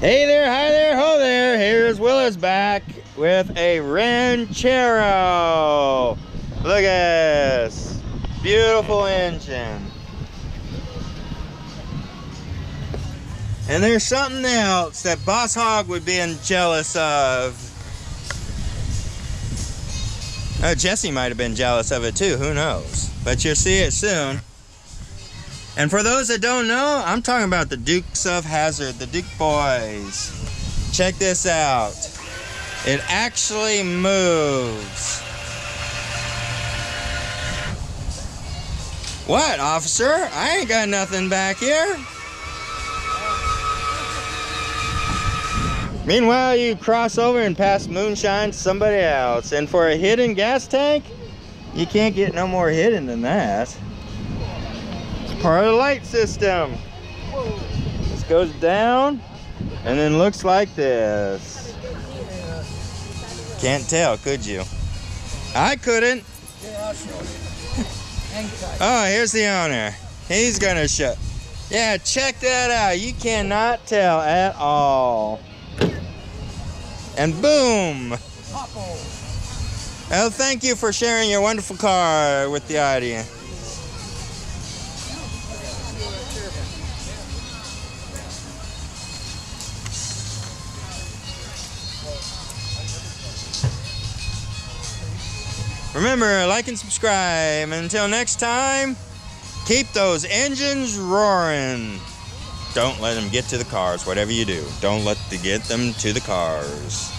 Hey there, hi there, ho there. Here's Willis back with a Ranchero. Look at this beautiful engine. And there's something else that Boss Hog would be jealous of. Oh, Jesse might have been jealous of it too, who knows? But you'll see it soon. And for those that don't know, I'm talking about the Dukes of Hazzard, the Duke boys. Check this out. It actually moves. What, officer? I ain't got nothing back here. Meanwhile, you cross over and pass moonshine to somebody else. And for a hidden gas tank, you can't get no more hidden than that. Part of the light system. This goes down and then looks like this. Can't tell, could you? I couldn't. Oh, here's the owner. He's gonna show. Yeah, check that out. You cannot tell at all. And boom. Well, thank you for sharing your wonderful car with the audience. Remember, like and subscribe. And until next time, keep those engines roaring. Don't let them get to the cars, whatever you do. Don't let them get them to the cars.